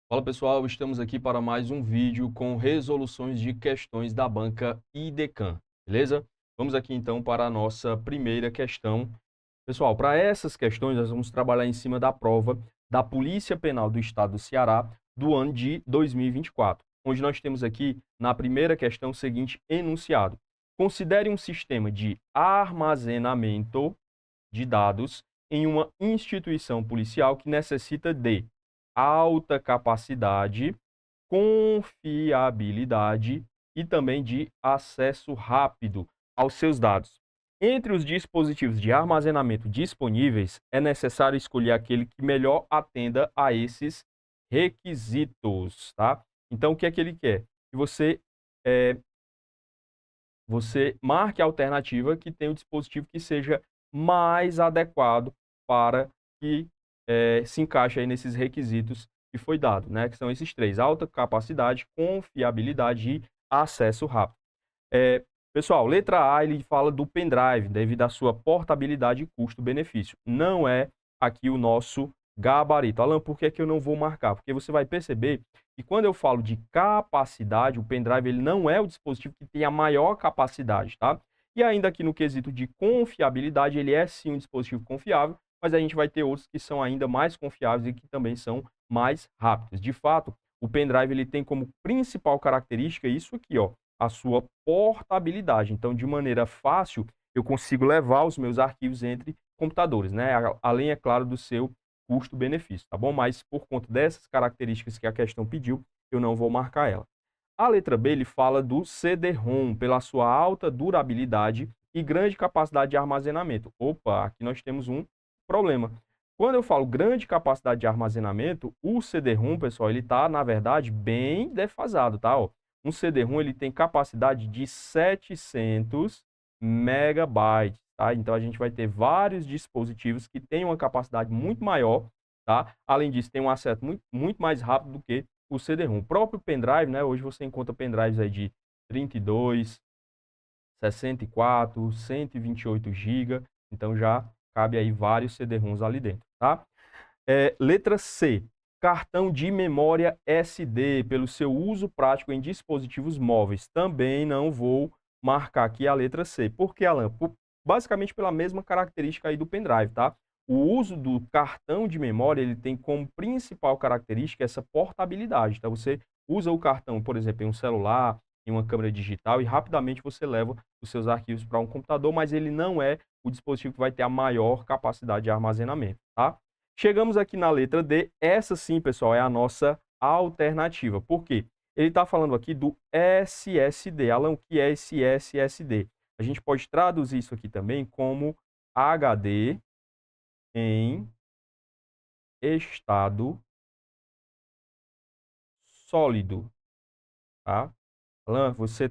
Fala pessoal, estamos aqui para mais um vídeo com resoluções de questões da banca IDECAM, beleza? Vamos aqui então para a nossa primeira questão. Pessoal, para essas questões nós vamos trabalhar em cima da prova da Polícia Penal do Estado do Ceará do ano de 2024, onde nós temos aqui na primeira questão o seguinte enunciado: considere um sistema de armazenamento de dados em uma instituição policial que necessita de alta capacidade, confiabilidade e também de acesso rápido aos seus dados. Entre os dispositivos de armazenamento disponíveis, é necessário escolher aquele que melhor atenda a esses requisitos, tá? Então, o que é que ele quer? Que eh, você marque a alternativa que tem o dispositivo que seja mais adequado para que se encaixe aí nesses requisitos que foi dado, né? Que são esses três: alta capacidade, confiabilidade e acesso rápido. Eh, Pessoal, letra A, ele fala do pendrive, devido à sua portabilidade e custo-benefício. Não é aqui o nosso gabarito. Alan, por que é que eu não vou marcar? Porque você vai perceber que quando eu falo de capacidade, o pendrive ele não é o dispositivo que tem a maior capacidade, tá? E ainda aqui no quesito de confiabilidade, ele é sim um dispositivo confiável, mas a gente vai ter outros que são ainda mais confiáveis e que também são mais rápidos. De fato, o pendrive ele tem como principal característica isso aqui, ó, a sua portabilidade. Então, de maneira fácil, eu consigo levar os meus arquivos entre computadores, né? Além, é claro, do seu custo-benefício, tá bom? Mas por conta dessas características que a questão pediu, eu não vou marcar ela. A letra B, ele fala do CD-ROM, pela sua alta durabilidade e grande capacidade de armazenamento. Opa, aqui nós temos um problema. Quando eu falo grande capacidade de armazenamento, o CD-ROM, pessoal, ele está, na verdade, bem defasado, tá? Ó, um CD-ROM ele tem capacidade de 700 megabytes, tá? Então a gente vai ter vários dispositivos que têm uma capacidade muito maior, tá? Além disso, tem um acesso muito mais rápido do que o CD-ROM. O próprio pendrive, né? Hoje você encontra pendrives aí de 32, 64, 128 GB, então já cabe aí vários CD-ROMs ali dentro, tá? Letra C, cartão de memória SD, pelo seu uso prático em dispositivos móveis. Também não vou marcar aqui a letra C. Por que, Alan? Basicamente pela mesma característica aí do pendrive, tá? O uso do cartão de memória, ele tem como principal característica essa portabilidade. Então, você usa o cartão, por exemplo, em um celular, em uma câmera digital, e rapidamente você leva os seus arquivos para um computador, mas ele não é o dispositivo que vai ter a maior capacidade de armazenamento, tá? Chegamos aqui na letra D. Essa sim, pessoal, é a nossa alternativa. Por quê? Ele está falando aqui do SSD. Alan, o que é esse SSD? A gente pode traduzir isso aqui também como HD em estado sólido, tá? Alan, você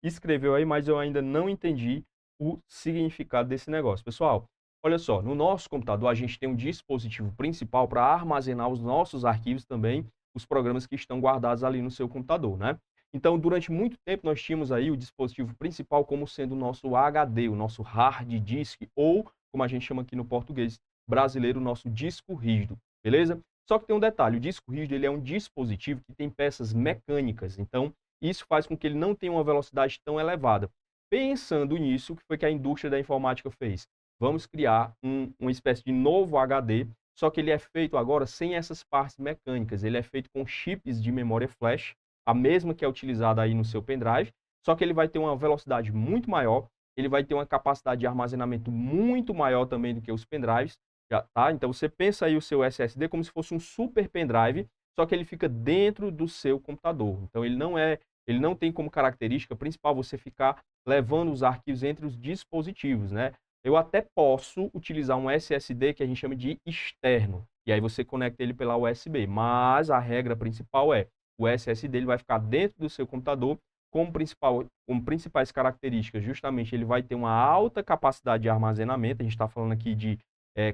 escreveu aí, mas eu ainda não entendi o significado desse negócio. Pessoal, olha só, no nosso computador a gente tem um dispositivo principal para armazenar os nossos arquivos também, os programas que estão guardados ali no seu computador, né? Então, durante muito tempo nós tínhamos aí o dispositivo principal como sendo o nosso HD, o nosso hard disk, ou, como a gente chama aqui no português brasileiro, o nosso disco rígido, beleza? Só que tem um detalhe, o disco rígido ele é um dispositivo que tem peças mecânicas, então isso faz com que ele não tenha uma velocidade tão elevada. Pensando nisso, o que foi que a indústria da informática fez? Vamos criar uma espécie de novo HD, só que ele é feito agora sem essas partes mecânicas. Ele é feito com chips de memória flash, a mesma que é utilizada aí no seu pendrive, só que ele vai ter uma velocidade muito maior, ele vai ter uma capacidade de armazenamento muito maior também do que os pendrives, já, tá? Então você pensa aí o seu SSD como se fosse um super pendrive, só que ele fica dentro do seu computador. Então ele não tem como característica principal você ficar levando os arquivos entre os dispositivos, né? Eu até posso utilizar um SSD que a gente chama de externo, e aí você conecta ele pela USB, mas a regra principal é o SSD ele vai ficar dentro do seu computador como principais características, justamente ele vai ter uma alta capacidade de armazenamento, a gente está falando aqui de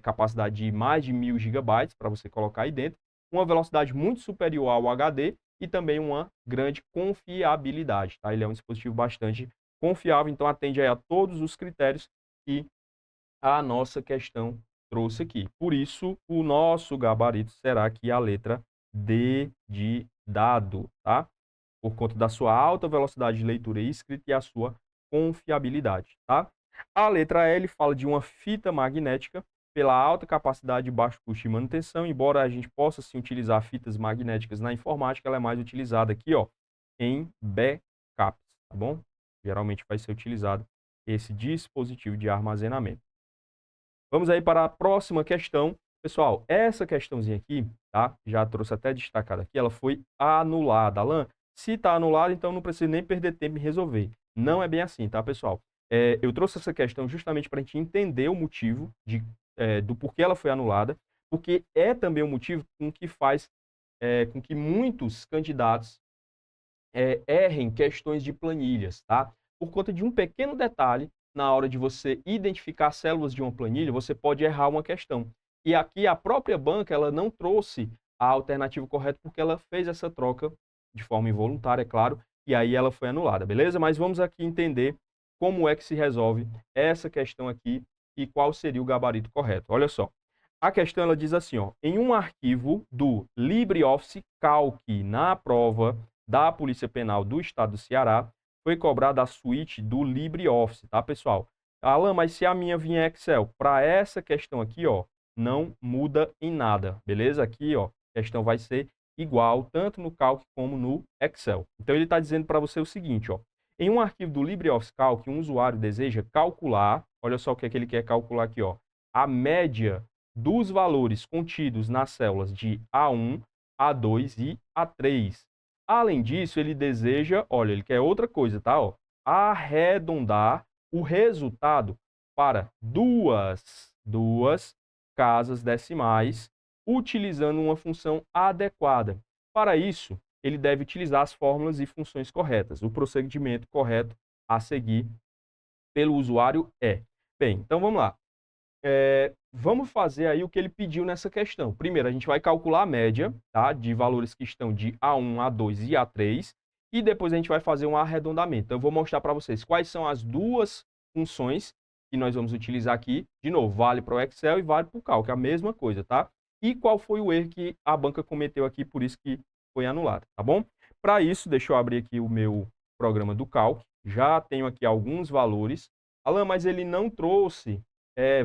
capacidade de mais de 1000 gigabytes para você colocar aí dentro, uma velocidade muito superior ao HD e também uma grande confiabilidade, tá? Ele é um dispositivo bastante confiável, então atende aí a todos os critérios que a nossa questão trouxe aqui. Por isso, o nosso gabarito será aqui a letra D de dado, tá? Por conta da sua alta velocidade de leitura e escrita e a sua confiabilidade, tá? A letra L fala de uma fita magnética pela alta capacidade de baixo custo de manutenção, embora a gente possa sim utilizar fitas magnéticas na informática, ela é mais utilizada aqui, ó, em backups, tá bom? Geralmente vai ser utilizado esse dispositivo de armazenamento. Vamos aí para a próxima questão. Pessoal, essa questãozinha aqui, tá? Já trouxe até destacado aqui, ela foi anulada. Alan, se está anulada, então não precisa nem perder tempo em resolver. Não é bem assim, tá, pessoal? Eu trouxe essa questão justamente para a gente entender o motivo do porquê ela foi anulada, porque é também o motivo com que faz com que muitos candidatos errem questões de planilhas, tá? Por conta de um pequeno detalhe, na hora de você identificar células de uma planilha, você pode errar uma questão. E aqui a própria banca, ela não trouxe a alternativa correta porque ela fez essa troca de forma involuntária, é claro, e aí ela foi anulada, beleza? Mas vamos aqui entender como é que se resolve essa questão aqui e qual seria o gabarito correto. Olha só. A questão ela diz assim, ó, em um arquivo do LibreOffice Calc na prova da Polícia Penal do Estado do Ceará, foi cobrada a suíte do LibreOffice, tá, pessoal? Alan, mas se a minha vinha Excel, para essa questão aqui, ó, não muda em nada, beleza? Aqui, ó, a questão vai ser igual, tanto no Calc como no Excel. Então, ele está dizendo para você o seguinte, ó, em um arquivo do LibreOffice Calc, um usuário deseja calcular, olha só o que é que ele quer calcular aqui, ó, a média dos valores contidos nas células de A1, A2 e A3. Além disso, ele deseja, olha, ele quer outra coisa, tá? Ó, arredondar o resultado para duas casas decimais, utilizando uma função adequada. Para isso, ele deve utilizar as fórmulas e funções corretas. O procedimento correto a seguir pelo usuário é. Bem, então vamos lá. Vamos fazer aí o que ele pediu nessa questão. Primeiro, a gente vai calcular a média, tá, de valores que estão de A1, A2 e A3, e depois a gente vai fazer um arredondamento. Então, eu vou mostrar para vocês quais são as duas funções que nós vamos utilizar aqui. De novo, vale para o Excel e vale para o Calc, a mesma coisa, tá? E qual foi o erro que a banca cometeu aqui, por isso que foi anulado, tá bom? Para isso, deixa eu abrir aqui o meu programa do Calc. Já tenho aqui alguns valores. Alan, mas ele não trouxe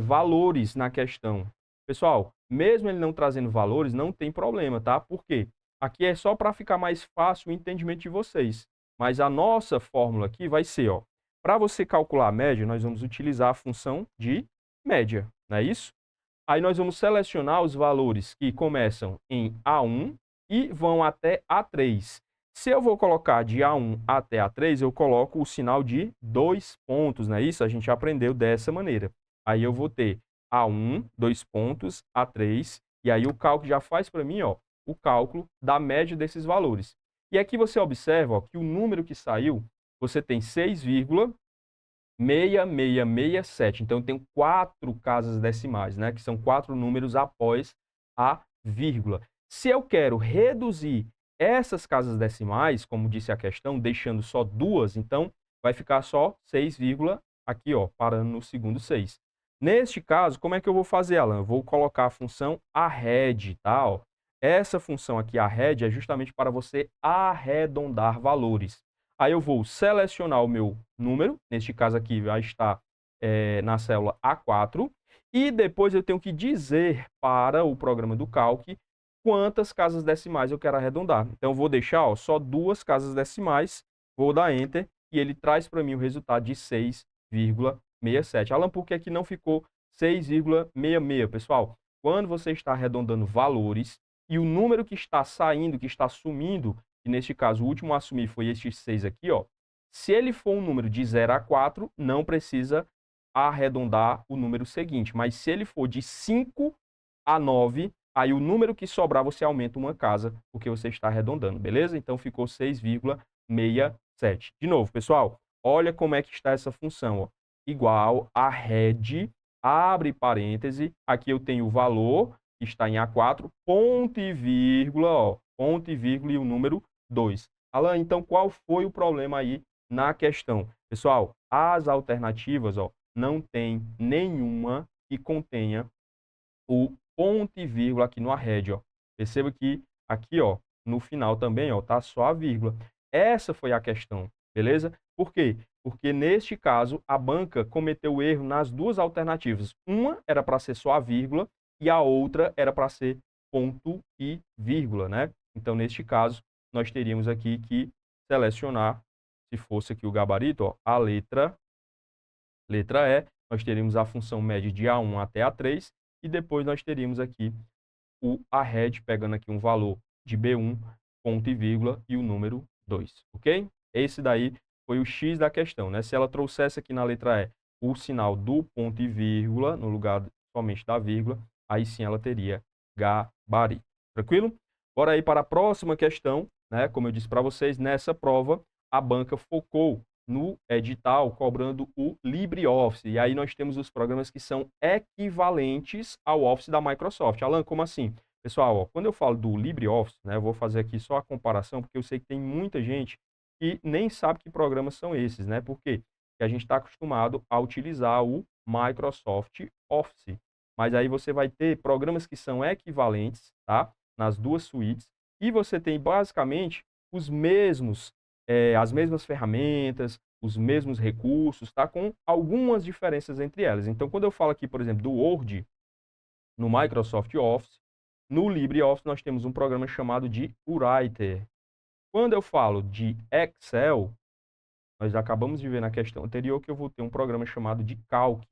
valores na questão. Pessoal, mesmo ele não trazendo valores, não tem problema, tá? Por quê? Aqui é só para ficar mais fácil o entendimento de vocês. Mas a nossa fórmula aqui vai ser, ó, para você calcular a média, nós vamos utilizar a função de média, não é isso? Aí nós vamos selecionar os valores que começam em A1 e vão até A3. Se eu vou colocar de A1 até A3, eu coloco o sinal de 2 pontos, não é isso? A gente aprendeu dessa maneira. Aí eu vou ter A1, 2 pontos, A3, e aí o cálculo já faz para mim, ó, o cálculo da média desses valores. E aqui você observa, ó, que o número que saiu, você tem 6,6667. Então, eu tenho 4 casas decimais, né, que são 4 números após a vírgula. Se eu quero reduzir essas casas decimais, como disse a questão, deixando só 2, então vai ficar só 6, aqui, ó, parando no segundo 6. Neste caso, como é que eu vou fazer, Alan? Eu vou colocar a função arred, tá? Ó. Essa função aqui, arred, é justamente para você arredondar valores. Aí eu vou selecionar o meu número, neste caso aqui vai estar na célula A4, e depois eu tenho que dizer para o programa do Calc quantas casas decimais eu quero arredondar. Então, eu vou deixar, ó, só 2 casas decimais, vou dar Enter, e ele traz para mim o resultado de 6,67. Alan, por que aqui não ficou 6,66, pessoal? Quando você está arredondando valores e o número que está saindo, que está sumindo, que neste caso o último a assumir foi este 6 aqui, ó, se ele for um número de 0 a 4, não precisa arredondar o número seguinte, mas se ele for de 5 a 9, aí o número que sobrar você aumenta uma casa, porque você está arredondando, beleza? Então ficou 6,67. De novo, pessoal, olha como é que está essa função, ó. Igual a red, abre parêntese, aqui eu tenho o valor, que está em A4, ponto e vírgula, ó, ponto e vírgula e o número 2. Alan, então qual foi o problema aí na questão? Pessoal, as alternativas, ó, não tem nenhuma que contenha o ponto e vírgula aqui no arred, ó. Perceba que aqui, ó, no final também, ó, tá só a vírgula. Essa foi a questão, beleza? Por quê? Porque neste caso a banca cometeu o erro nas duas alternativas. Uma era para ser só a vírgula e a outra era para ser ponto e vírgula, né? Então, neste caso, nós teríamos aqui que selecionar, se fosse aqui o gabarito, ó, a letra E, nós teríamos a função média de A1 até A3 e depois nós teríamos aqui o arred, pegando aqui um valor de B1, ponto e vírgula, e o número 2, ok? Esse daí foi o X da questão, né? Se ela trouxesse aqui na letra E o sinal do ponto e vírgula, no lugar somente da vírgula, aí sim ela teria gabarito. Tranquilo? Bora aí para a próxima questão, né? Como eu disse para vocês, nessa prova, a banca focou no edital cobrando o LibreOffice. E aí nós temos os programas que são equivalentes ao Office da Microsoft. Alan, como assim? Pessoal, ó, quando eu falo do LibreOffice, né, eu vou fazer aqui só a comparação, porque eu sei que tem muita gente que nem sabe que programas são esses, né? Por quê? Porque a gente está acostumado a utilizar o Microsoft Office. Mas aí você vai ter programas que são equivalentes, tá? Nas duas suítes. E você tem basicamente os mesmos, as mesmas ferramentas, os mesmos recursos, tá? Com algumas diferenças entre elas. Então, quando eu falo aqui, por exemplo, do Word no Microsoft Office, no LibreOffice nós temos um programa chamado de Writer. Quando eu falo de Excel, nós acabamos de ver na questão anterior que eu vou ter um programa chamado de Calc.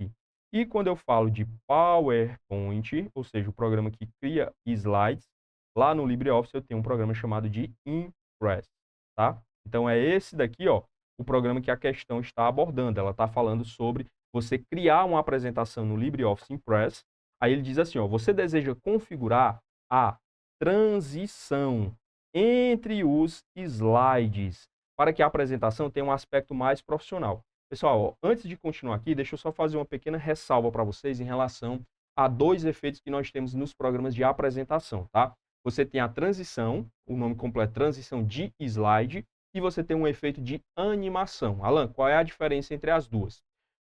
E quando eu falo de PowerPoint, ou seja, o programa que cria slides, lá no LibreOffice eu tenho um programa chamado de Impress, tá? Então é esse daqui, ó, o programa que a questão está abordando. Ela está falando sobre você criar uma apresentação no LibreOffice Impress. Aí ele diz assim, ó, você deseja configurar a transição entre os slides para que a apresentação tenha um aspecto mais profissional. Pessoal, ó, antes de continuar aqui, deixa eu só fazer uma pequena ressalva para vocês em relação a dois efeitos que nós temos nos programas de apresentação, tá? Você tem a transição, o nome completo é transição de slide, e você tem um efeito de animação. Alan, qual é a diferença entre as duas?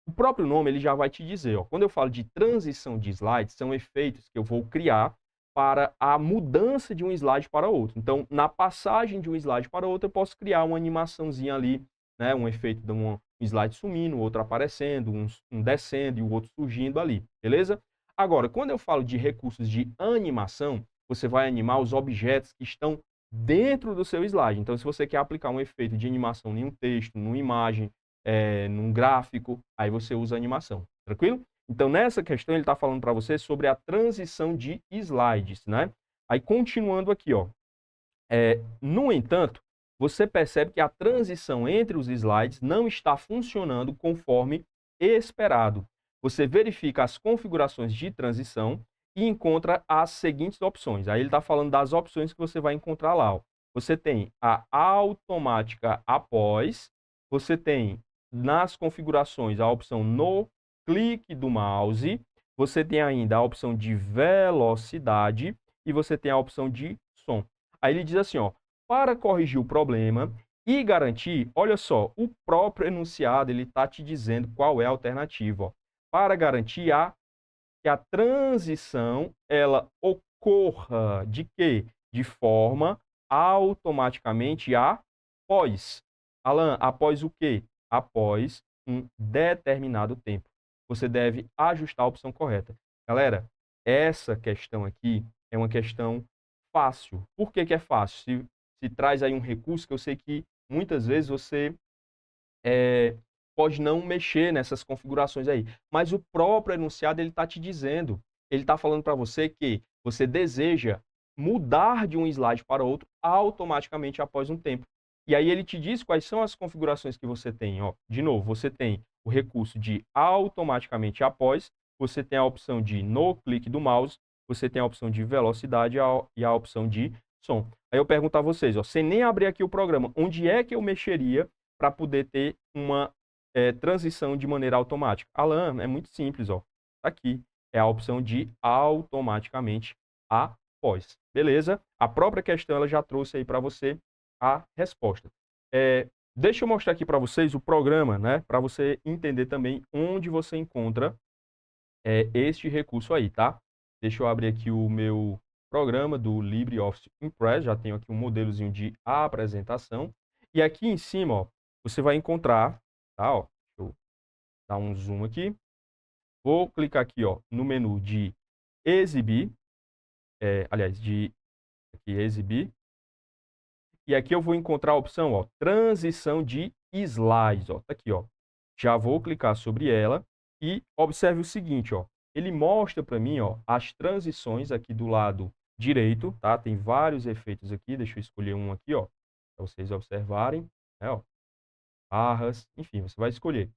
O próprio nome ele já vai te dizer, ó, quando eu falo de transição de slides, são efeitos que eu vou criar para a mudança de um slide para outro. Então, na passagem de um slide para outro, eu posso criar uma animaçãozinha ali, né, um efeito de um slide sumindo, o outro aparecendo, um descendo e o outro surgindo ali, beleza? Agora, quando eu falo de recursos de animação, você vai animar os objetos que estão dentro do seu slide. Então, se você quer aplicar um efeito de animação em um texto, numa imagem, num gráfico, aí você usa animação, tranquilo? Então, nessa questão, ele está falando para você sobre a transição de slides, né? Aí, continuando aqui, ó. No entanto, você percebe que a transição entre os slides não está funcionando conforme esperado. Você verifica as configurações de transição e encontra as seguintes opções. Aí ele está falando das opções que você vai encontrar lá, ó. Você tem a automática após, você tem nas configurações a opção no clique do mouse, você tem ainda a opção de velocidade e você tem a opção de som. Aí ele diz assim, ó, para corrigir o problema e garantir, olha só, o próprio enunciado ele está te dizendo qual é a alternativa, ó, para garantir que a transição ela ocorra de quê? De forma automaticamente após. Alan, após o quê? Após um determinado tempo. Você deve ajustar a opção correta. Galera, essa questão aqui é uma questão fácil. Por que que é fácil? Se traz aí um recurso que eu sei que muitas vezes você pode não mexer nessas configurações aí. Mas o próprio enunciado ele está te dizendo, ele está falando para você que você deseja mudar de um slide para outro automaticamente após um tempo. E aí ele te diz quais são as configurações que você tem. Ó. De novo, você tem o recurso de automaticamente após, você tem a opção de no clique do mouse, você tem a opção de velocidade e a opção de som. Aí eu pergunto a vocês, ó, sem nem abrir aqui o programa, onde é que eu mexeria para poder ter uma transição de maneira automática? Alan, é muito simples, ó. Tá aqui é a opção de automaticamente após. Beleza? A própria questão ela já trouxe aí para você a resposta. Deixa eu mostrar aqui para vocês o programa, né? Para você entender também onde você encontra este recurso aí, tá? Deixa eu abrir aqui o meu programa do LibreOffice Impress. Já tenho aqui um modelozinho de apresentação. E aqui em cima, ó, você vai encontrar, tá? Ó, deixa eu dar um zoom aqui. Vou clicar aqui, ó, no menu de exibir, aliás, de aqui, exibir. E aqui eu vou encontrar a opção, ó, transição de slides, ó, tá aqui, ó. Já vou clicar sobre ela e observe o seguinte, ó, ele mostra para mim, ó, as transições aqui do lado direito, tá? Tem vários efeitos aqui, deixa eu escolher um aqui, ó, para vocês observarem, né, ó, barras, enfim, você vai escolher.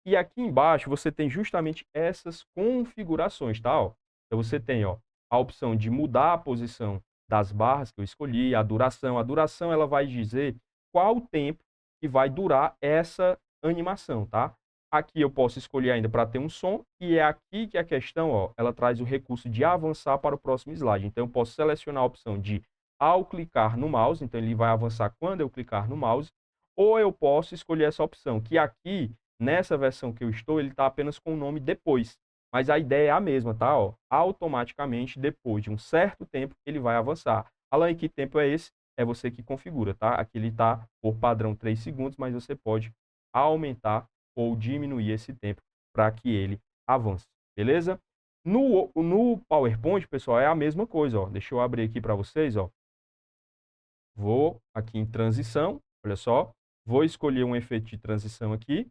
E aqui embaixo você tem justamente essas configurações, tá, ó? Então você tem, ó, a opção de mudar a posição das barras que eu escolhi, a duração. A duração ela vai dizer qual o tempo que vai durar essa animação, tá? Aqui eu posso escolher ainda para ter um som, e é aqui que a questão, ó, ela traz o recurso de avançar para o próximo slide. Então eu posso selecionar a opção de ao clicar no mouse, então ele vai avançar quando eu clicar no mouse, ou eu posso escolher essa opção, que aqui, nessa versão que eu estou, ele está apenas com o nome depois. Mas a ideia é a mesma, tá? Ó, automaticamente, depois de um certo tempo, ele vai avançar. Alan, que tempo é esse? É você que configura, tá? Aqui ele está por padrão 3 segundos, mas você pode aumentar ou diminuir esse tempo para que ele avance, beleza? No PowerPoint, pessoal, é a mesma coisa, ó. Deixa eu abrir aqui para vocês, ó. Vou aqui em transição, olha só. Vou escolher um efeito de transição aqui.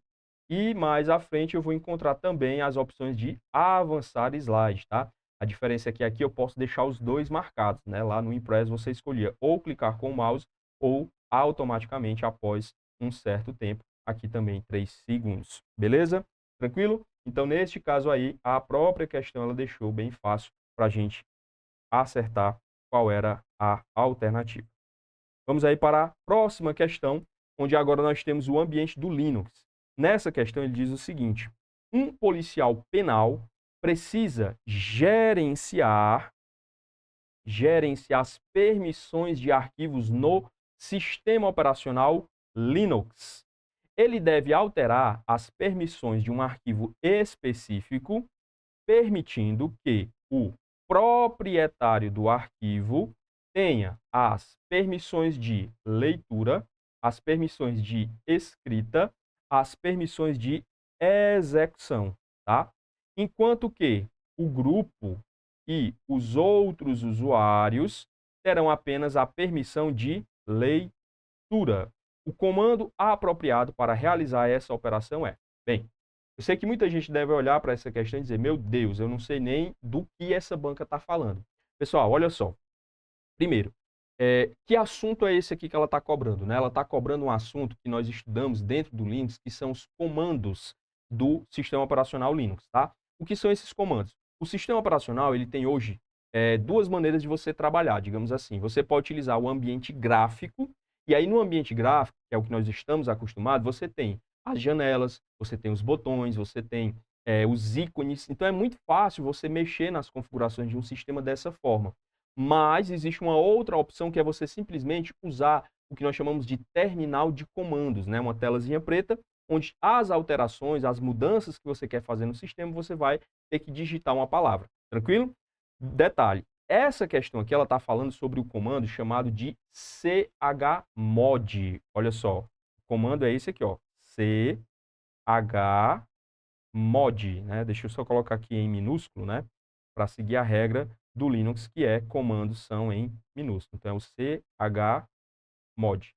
E mais à frente eu vou encontrar também as opções de avançar slide, tá? A diferença é que aqui eu posso deixar os dois marcados, né? Lá no Impress você escolhia ou clicar com o mouse ou automaticamente após um certo tempo, aqui também 3 segundos, beleza? Tranquilo? Então, neste caso aí, a própria questão ela deixou bem fácil para a gente acertar qual era a alternativa. Vamos aí para a próxima questão, onde agora nós temos o ambiente do Linux. Nessa questão ele diz o seguinte: um policial penal precisa gerenciar as permissões de arquivos no sistema operacional Linux. Ele deve alterar as permissões de um arquivo específico, permitindo que o proprietário do arquivo tenha as permissões de leitura, as permissões de escrita, as permissões de execução, tá? Enquanto que o grupo e os outros usuários terão apenas a permissão de leitura. O comando apropriado para realizar essa operação é, bem, eu sei que muita gente deve olhar para essa questão e dizer, meu Deus, eu não sei nem do que essa banca está falando. Pessoal, olha só. Primeiro, que assunto é esse aqui que ela está cobrando, né? Ela está cobrando um assunto que nós estudamos dentro do Linux, que são os comandos do sistema operacional Linux, tá? O que são esses comandos? O sistema operacional, ele tem hoje duas maneiras de você trabalhar, digamos assim. Você pode utilizar o ambiente gráfico, e aí no ambiente gráfico, que é o que nós estamos acostumados, você tem as janelas, você tem os botões, você tem os ícones. Então é muito fácil você mexer nas configurações de um sistema dessa forma. Mas existe uma outra opção que é você simplesmente usar o que nós chamamos de terminal de comandos, né? Uma telazinha preta, onde as alterações, as mudanças que você quer fazer no sistema, você vai ter que digitar uma palavra. Tranquilo? Detalhe, essa questão aqui, ela está falando sobre o comando chamado de chmod. Olha só, o comando é esse aqui, ó, chmod, né? Deixa eu só colocar aqui em minúsculo, né? Para seguir a regra do Linux, que é comandos são em minúsculo. Então, é o chmod,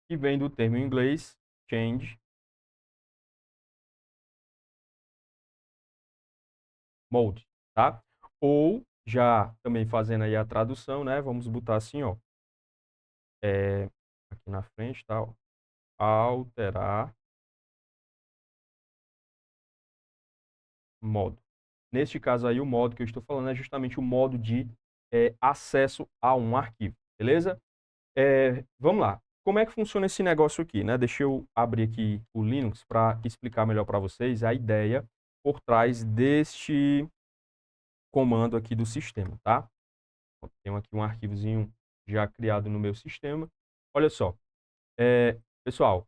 que vem do termo em inglês change mode, tá? Ou, já também fazendo aí a tradução, né? Vamos botar assim, ó, aqui na frente, tá? Ó, alterar modo. Neste caso aí, o modo que eu estou falando é justamente o modo de acesso a um arquivo, beleza? Vamos lá. Como é que funciona esse negócio aqui, né? Deixa eu abrir aqui o Linux para explicar melhor para vocês a ideia por trás deste comando aqui do sistema, tá? Tenho aqui um arquivozinho já criado no meu sistema. Olha só, pessoal,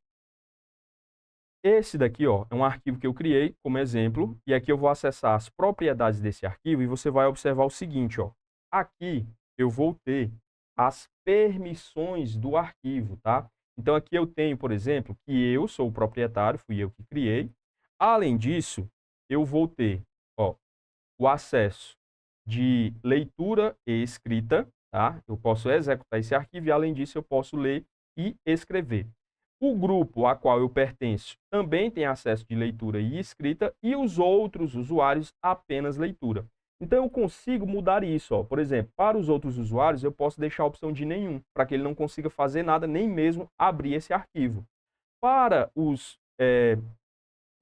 esse daqui, ó, é um arquivo que eu criei como exemplo, e aqui eu vou acessar as propriedades desse arquivo e você vai observar o seguinte, ó. Aqui eu vou ter as permissões do arquivo, tá? Então aqui eu tenho, por exemplo, que eu sou o proprietário, fui eu que criei. Além disso, eu vou ter, ó, o acesso de leitura e escrita, tá? Eu posso executar esse arquivo e, além disso, eu posso ler e escrever. O grupo a qual eu pertenço também tem acesso de leitura e escrita e os outros usuários apenas leitura. Então, eu consigo mudar isso. Ó. Por exemplo, para os outros usuários, eu posso deixar a opção de nenhum, para que ele não consiga fazer nada, nem mesmo abrir esse arquivo. Para os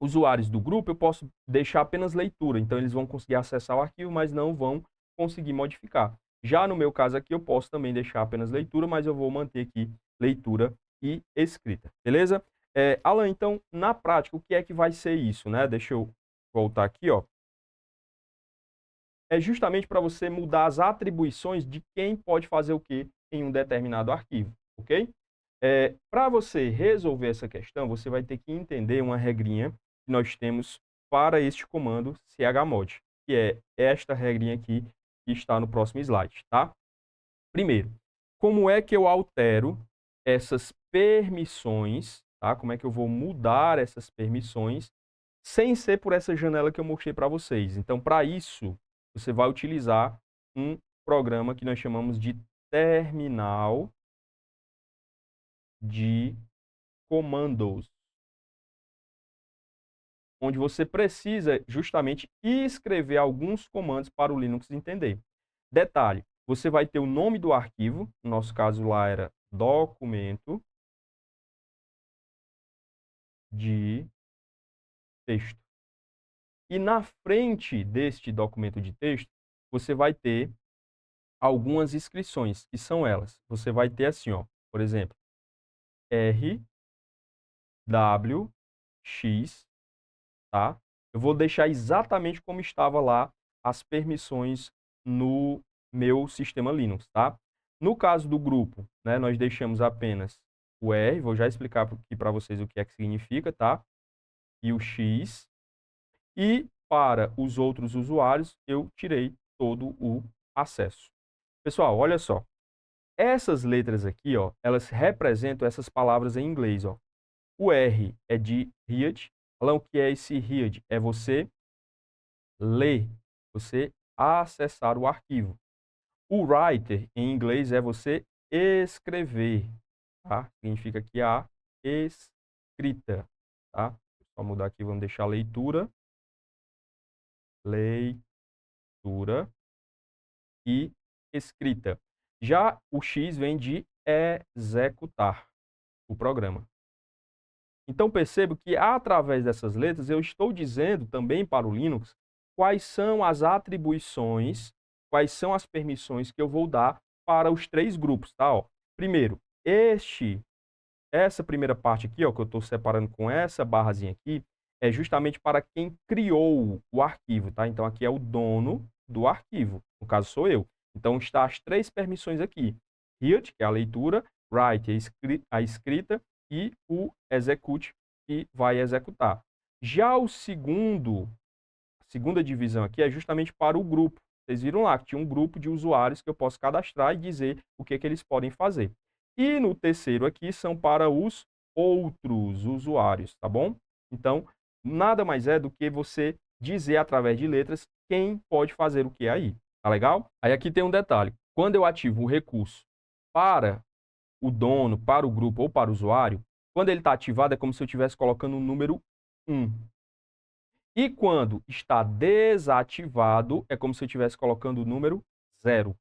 usuários do grupo, eu posso deixar apenas leitura. Então, eles vão conseguir acessar o arquivo, mas não vão conseguir modificar. Já no meu caso aqui, eu posso também deixar apenas leitura, mas eu vou manter aqui leitura e escrita. Beleza? Alan, então, na prática, o que é que vai ser isso, né? Deixa eu voltar aqui, ó. É justamente para você mudar as atribuições de quem pode fazer o que em um determinado arquivo, ok? Para você resolver essa questão, você vai ter que entender uma regrinha que nós temos para este comando chmod, que é esta regrinha aqui que está no próximo slide, tá? Primeiro, como é que eu altero essas permissões, tá? Como é que eu vou mudar essas permissões sem ser por essa janela que eu mostrei para vocês? Então, para isso, você vai utilizar um programa que nós chamamos de terminal de comandos, onde você precisa justamente escrever alguns comandos para o Linux entender. Detalhe, você vai ter o nome do arquivo, no nosso caso lá era documento de texto. E na frente deste documento de texto, você vai ter algumas inscrições, que são elas. Você vai ter assim, ó, por exemplo, R, W, X, tá? Eu vou deixar exatamente como estava lá as permissões no meu sistema Linux, tá? No caso do grupo, né, nós deixamos apenas o R, vou já explicar aqui para vocês o que é que significa, tá? E o X. E para os outros usuários, eu tirei todo o acesso. Pessoal, olha só. Essas letras aqui, ó, elas representam essas palavras em inglês, ó. O R é de read. O que é esse read? É você ler, você acessar o arquivo. O writer, em inglês, é você escrever, tá? Significa que a escrita, tá? Só mudar aqui, vamos deixar leitura. Leitura e escrita. Já o X vem de executar o programa. Então, percebo que, através dessas letras, eu estou dizendo também para o Linux quais são as atribuições, quais são as permissões que eu vou dar para os três grupos, tá? Ó, primeiro, essa primeira parte aqui, ó, que eu estou separando com essa barrazinha aqui, é justamente para quem criou o arquivo, tá? Então, aqui é o dono do arquivo, no caso sou eu. Então, está as três permissões aqui. Read, que é a leitura, write, a escrita, e o execute, que vai executar. Já a segunda divisão aqui é justamente para o grupo. Vocês viram lá que tinha um grupo de usuários que eu posso cadastrar e dizer o que eles podem fazer. E no terceiro aqui são para os outros usuários, tá bom? Então, nada mais é do que você dizer através de letras quem pode fazer o que aí, tá legal? Aí aqui tem um detalhe. Quando eu ativo o recurso para o dono, para o grupo ou para o usuário, quando ele está ativado é como se eu estivesse colocando o número 1. E quando está desativado é como se eu estivesse colocando o número 0.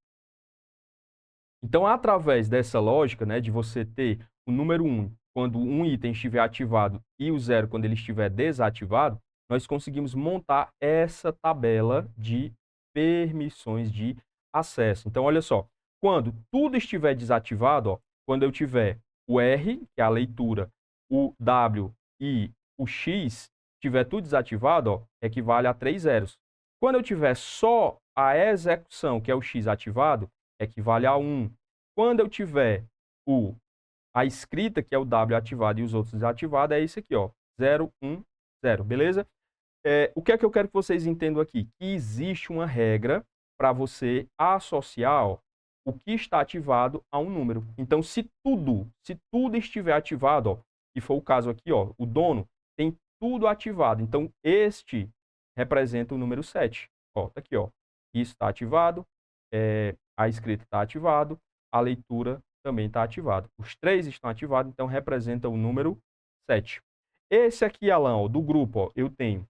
Então, através dessa lógica, né, de você ter o número 1 quando um item estiver ativado e o 0 quando ele estiver desativado, nós conseguimos montar essa tabela de permissões de acesso. Então, olha só, quando tudo estiver desativado, ó, quando eu tiver o R, que é a leitura, o W e o X, tiver tudo desativado, ó, equivale a 3 zeros. Quando eu tiver só a execução, que é o X ativado, equivale a 1. Quando eu tiver a escrita, que é o W ativado e os outros desativados, é esse aqui, ó, 0, 1, 0, beleza? O que é que eu quero que vocês entendam aqui? Que existe uma regra para você associar, ó, o que está ativado a um número. Então, se tudo estiver ativado, ó, que foi o caso aqui, ó, o dono tem tudo ativado. Então, este representa o número 7. Ó, tá aqui, ó. Isso está ativado, a escrita está ativado, a leitura também está ativado. Os três estão ativados, então representa o número 7. Esse aqui, Alan, ó, do grupo, ó, eu tenho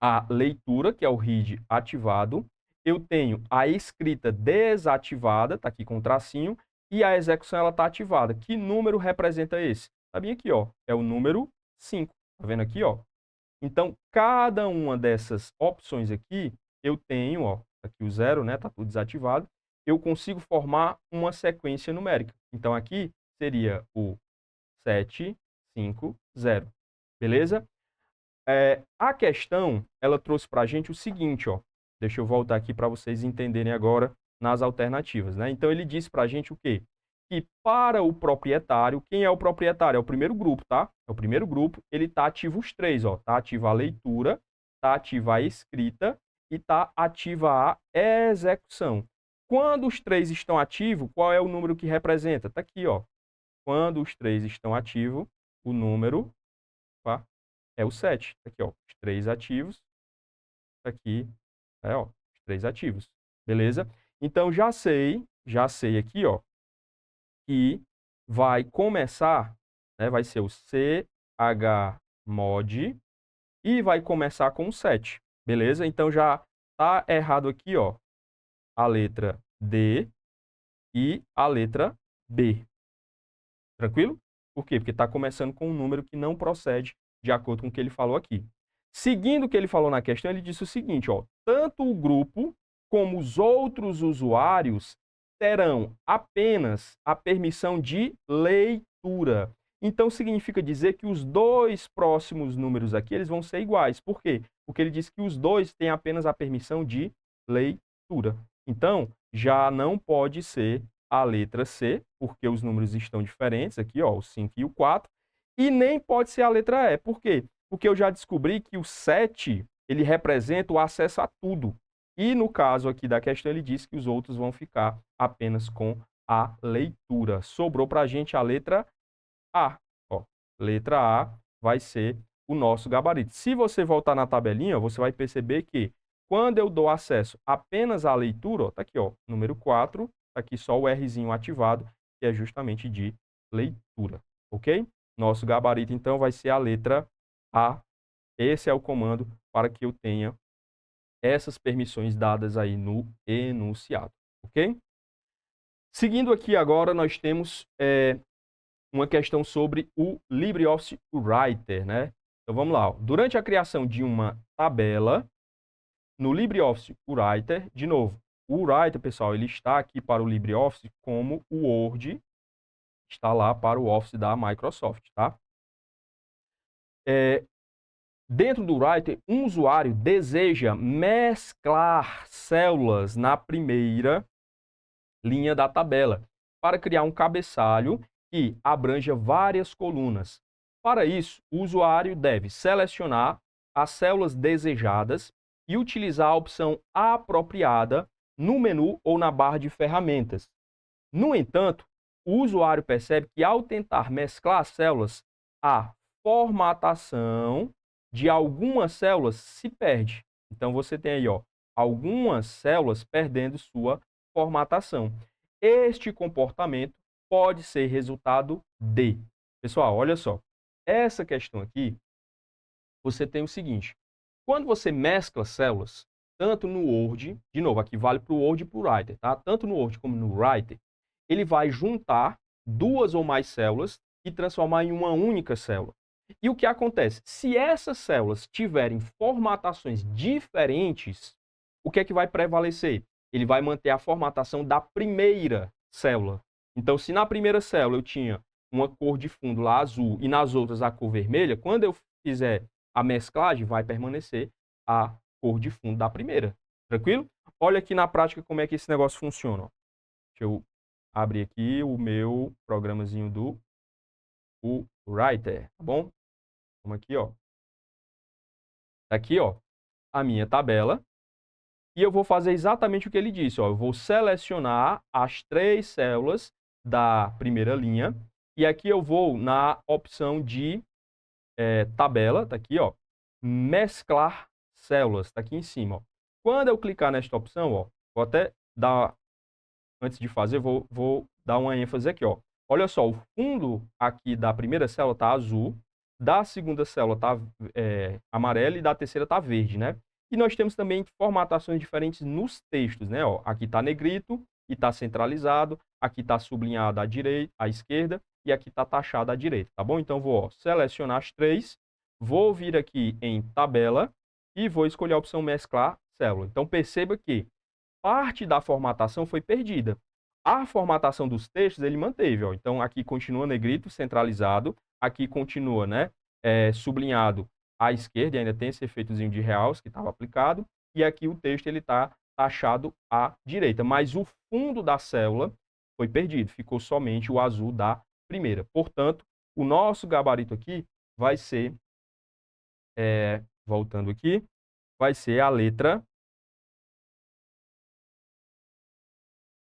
a leitura, que é o read ativado, eu tenho a escrita desativada, está aqui com um tracinho, e a execução ela está ativada. Que número representa esse? Está bem aqui, ó, é o número 5. Está vendo aqui, ó? Então, cada uma dessas opções aqui, eu tenho, ó, aqui o 0, né, está tudo desativado, eu consigo formar uma sequência numérica. Então, aqui seria o 7, 5, 0. Beleza? A questão, ela trouxe para a gente o seguinte, ó. Deixa eu voltar aqui para vocês entenderem agora nas alternativas, né? Então, ele disse para a gente o quê? Que para o proprietário, quem é o proprietário? É o primeiro grupo, tá? É o primeiro grupo, ele está ativo os três, ó. Está ativa a leitura, está ativa a escrita e está ativa a execução. Quando os três estão ativos, qual é o número que representa? Está aqui, ó. Quando os três estão ativos, o número, tá? É o 7. Tá aqui, ó, os três ativos. Tá aqui, ó, os três ativos. Beleza? Então, já sei aqui, ó, que vai começar, né, vai ser o chmod e vai começar com o 7. Beleza? Então, já tá errado aqui, ó, a letra D e a letra B. Tranquilo? Por quê? Porque está começando com um número que não procede de acordo com o que ele falou aqui. Seguindo o que ele falou na questão, ele disse o seguinte, ó, tanto o grupo como os outros usuários terão apenas a permissão de leitura. Então, significa dizer que os dois próximos números aqui eles vão ser iguais. Por quê? Porque ele disse que os dois têm apenas a permissão de leitura. Então, já não pode ser a letra C, porque os números estão diferentes aqui, ó, o 5 e o 4, e nem pode ser a letra E. Por quê? Porque eu já descobri que o 7, ele representa o acesso a tudo. E no caso aqui da questão, ele diz que os outros vão ficar apenas com a leitura. Sobrou para a gente a letra A. Ó, letra A vai ser o nosso gabarito. Se você voltar na tabelinha, você vai perceber que quando eu dou acesso apenas à leitura, ó, tá aqui, ó, número 4, tá aqui só o Rzinho ativado, que é justamente de leitura, ok? Nosso gabarito, então, vai ser a letra A. Esse é o comando para que eu tenha essas permissões dadas aí no enunciado, ok? Seguindo aqui agora, nós temos uma questão sobre o LibreOffice Writer, né? Então, vamos lá. Ó. Durante a criação de uma tabela, no LibreOffice Writer, de novo, o Writer, pessoal, ele está aqui para o LibreOffice como o Word está lá para o Office da Microsoft, tá? Dentro do Writer, um usuário deseja mesclar células na primeira linha da tabela para criar um cabeçalho que abranja várias colunas. Para isso, o usuário deve selecionar as células desejadas e utilizar a opção apropriada no menu ou na barra de ferramentas. No entanto, o usuário percebe que ao tentar mesclar as células, a formatação de algumas células se perde. Então, você tem aí, ó, algumas células perdendo sua formatação. Este comportamento pode ser resultado de... Pessoal, olha só. Essa questão aqui, você tem o seguinte. Quando você mescla células, tanto no Word, de novo, aqui vale para o Word e para o Writer, tá? Tanto no Word como no Writer, ele vai juntar duas ou mais células e transformar em uma única célula. E o que acontece? Se essas células tiverem formatações diferentes, o que é que vai prevalecer? Ele vai manter a formatação da primeira célula. Então, se na primeira célula eu tinha uma cor de fundo lá azul e nas outras a cor vermelha, quando eu fizer a mesclagem, vai permanecer a cor de fundo da primeira. Tranquilo? Olha aqui na prática como é que esse negócio funciona. Deixa eu abrir aqui o meu programazinho do Writer, tá bom? Vamos aqui, ó. Tá aqui, ó, a minha tabela. E eu vou fazer exatamente o que ele disse, ó. Eu vou selecionar as 3 células da primeira linha. E aqui eu vou na opção de tabela, tá aqui, ó. Mesclar células, tá aqui em cima, ó. Quando eu clicar nesta opção, ó, vou até dar, antes de fazer, vou dar uma ênfase aqui, ó. Olha só, o fundo aqui da primeira célula tá azul, da segunda célula tá amarela e da terceira tá verde, né? E nós temos também formatações diferentes nos textos, né? Ó, aqui tá negrito e tá centralizado, aqui tá sublinhado à direita, à esquerda e aqui tá taxado à direita, tá bom? Então vou, ó, selecionar as 3, vou vir aqui em tabela e vou escolher a opção mesclar célula. Então perceba que parte da formatação foi perdida. A formatação dos textos ele manteve, ó. Então aqui continua negrito centralizado, aqui continua, né, sublinhado à esquerda, e ainda tem esse efeitozinho de realce que estava aplicado, e aqui o texto ele está taxado à direita, mas o fundo da célula foi perdido, ficou somente o azul da primeira. Portanto, o nosso gabarito aqui vai ser, voltando aqui, vai ser a letra,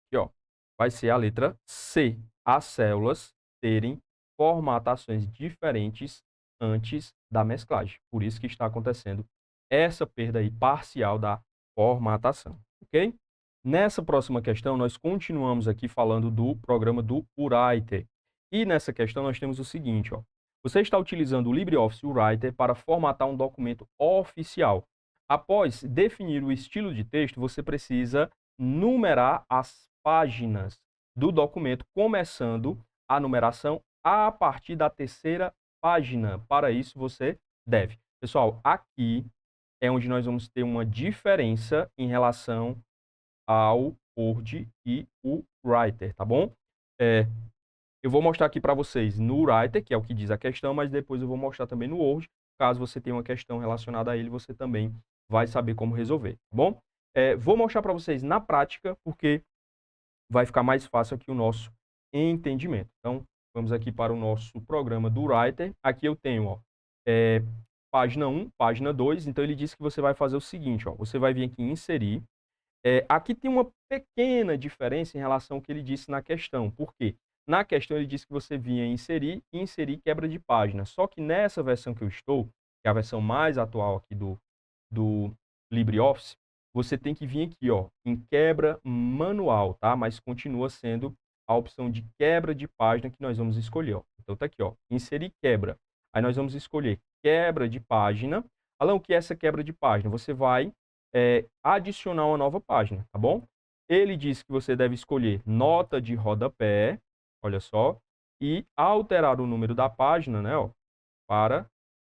aqui, ó, vai ser a letra C. As células terem formatações diferentes antes da mesclagem. Por isso que está acontecendo essa perda aí parcial da formatação, ok? Nessa próxima questão, nós continuamos aqui falando do programa do Writer. E nessa questão nós temos o seguinte, ó. Você está utilizando o LibreOffice Writer para formatar um documento oficial. Após definir o estilo de texto, você precisa numerar as páginas do documento, começando a numeração a partir da terceira página. Para isso, você deve. Pessoal, aqui é onde nós vamos ter uma diferença em relação ao Word e o Writer, tá bom? Eu vou mostrar aqui para vocês no Writer, que é o que diz a questão, mas depois eu vou mostrar também no Word. Caso você tenha uma questão relacionada a ele, você também vai saber como resolver, tá bom? Vou mostrar para vocês na prática, porque vai ficar mais fácil aqui o nosso entendimento. Então, vamos aqui para o nosso programa do Writer. Aqui eu tenho, ó, página 1, página 2. Então, ele diz que você vai fazer o seguinte, ó, você vai vir aqui em inserir. Aqui tem uma pequena diferença em relação ao que ele disse na questão. Por quê? Na questão, ele disse que você vinha inserir e inserir quebra de página. Só que nessa versão que eu estou, que é a versão mais atual aqui do LibreOffice, você tem que vir aqui, ó, em quebra manual, tá? Mas continua sendo a opção de quebra de página que nós vamos escolher, ó. Então tá aqui, ó, inserir quebra. Aí nós vamos escolher quebra de página. Alan, o que é essa quebra de página? Você vai adicionar uma nova página, tá bom? Ele diz que você deve escolher nota de rodapé, olha só, e alterar o número da página, né, ó, para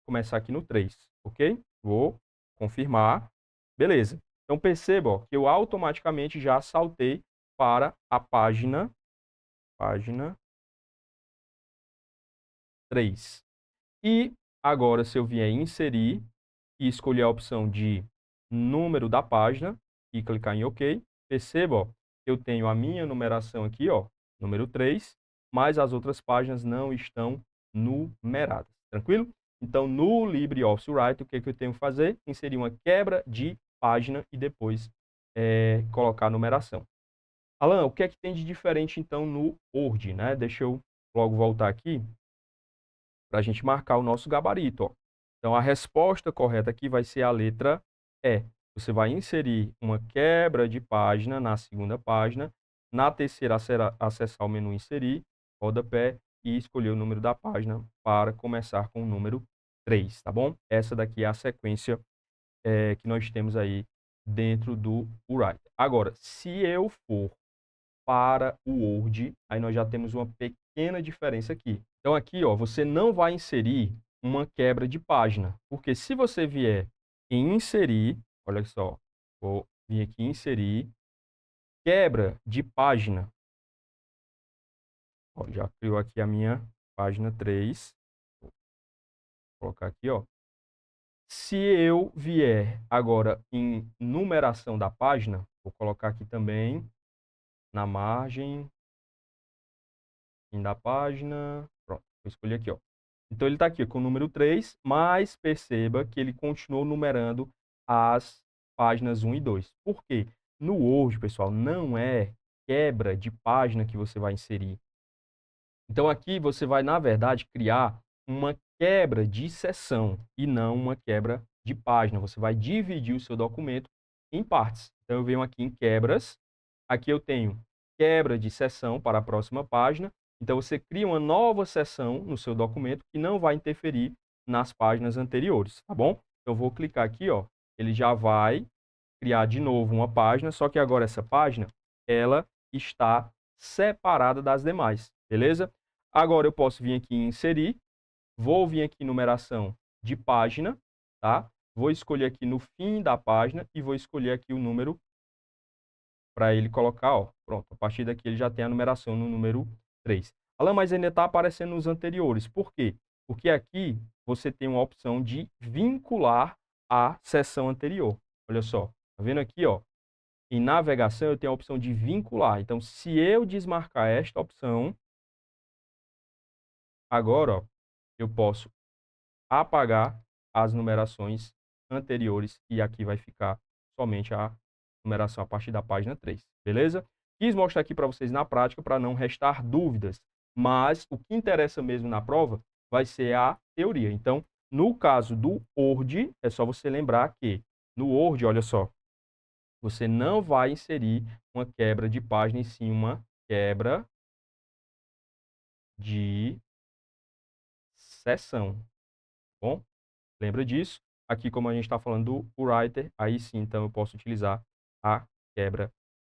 começar aqui no 3, ok? Vou confirmar. Beleza. Então, perceba, ó, que eu automaticamente já saltei para a página 3. E agora, se eu vier em inserir e escolher a opção de número da página e clicar em OK, perceba, ó, eu tenho a minha numeração aqui, ó, número 3, mas as outras páginas não estão numeradas. Tranquilo? Então, no LibreOffice Writer, o que é que eu tenho que fazer? Inserir uma quebra de página e depois colocar a numeração. Alan, o que é que tem de diferente, então, no Word, né? Deixa eu logo voltar aqui para a gente marcar o nosso gabarito, ó. Então, a resposta correta aqui vai ser a letra E. Você vai inserir uma quebra de página na segunda página, na terceira acessar o menu inserir, rodapé e escolher o número da página para começar com o número 3, tá bom? Essa daqui é a sequência que nós temos aí dentro do Writer. Agora, se eu for para o Word, aí nós já temos uma pequena diferença aqui. Então aqui, ó, você não vai inserir uma quebra de página, porque se você vier em inserir, olha só, vou vir aqui em inserir, quebra de página, ó, já criou aqui a minha página 3, vou colocar aqui, ó. Se eu vier agora em numeração da página, vou colocar aqui também na margem, fim da página, pronto, vou escolher aqui, ó. Então, ele está aqui com o número 3, mas perceba que ele continuou numerando as páginas 1 e 2. Por quê? No Word, pessoal, não é quebra de página que você vai inserir. Então, aqui você vai, na verdade, criar uma quebra de seção e não uma quebra de página. Você vai dividir o seu documento em partes. Então, eu venho aqui em quebras. Aqui eu tenho quebra de seção para a próxima página. Então, você cria uma nova seção no seu documento que não vai interferir nas páginas anteriores, tá bom? Eu vou clicar aqui, ó, ele já vai criar de novo uma página, só que agora essa página, ela está separada das demais, beleza? Agora eu posso vir aqui em inserir, vou vir aqui em numeração de página, tá? Vou escolher aqui no fim da página e vou escolher aqui o número para ele colocar, ó, pronto, a partir daqui ele já tem a numeração no número 3. Alan, mas ainda está aparecendo nos anteriores, por quê? Porque aqui você tem uma opção de vincular a seção anterior. Olha só, tá vendo aqui, ó? Em navegação eu tenho a opção de vincular. Então, se eu desmarcar esta opção, agora, ó, eu posso apagar as numerações anteriores e aqui vai ficar somente a numeração a partir da página 3, beleza? Quis mostrar aqui para vocês na prática para não restar dúvidas, mas o que interessa mesmo na prova vai ser a teoria. Então, no caso do Word, é só você lembrar que no Word, olha só, você não vai inserir uma quebra de página, e sim uma quebra de seção, tá bom? Lembra disso? Aqui, como a gente está falando do Writer, aí sim, então, eu posso utilizar a quebra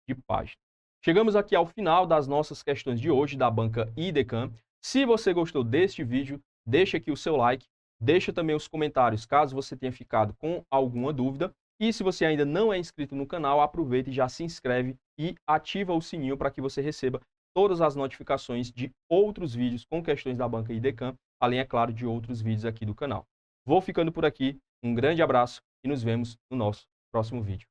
de página. Chegamos aqui ao final das nossas questões de hoje da banca IDECAM. Se você gostou deste vídeo, deixa aqui o seu like, deixa também os comentários caso você tenha ficado com alguma dúvida. E se você ainda não é inscrito no canal, aproveita e já se inscreve e ativa o sininho para que você receba todas as notificações de outros vídeos com questões da banca IDECAM, além, é claro, de outros vídeos aqui do canal. Vou ficando por aqui, um grande abraço e nos vemos no nosso próximo vídeo.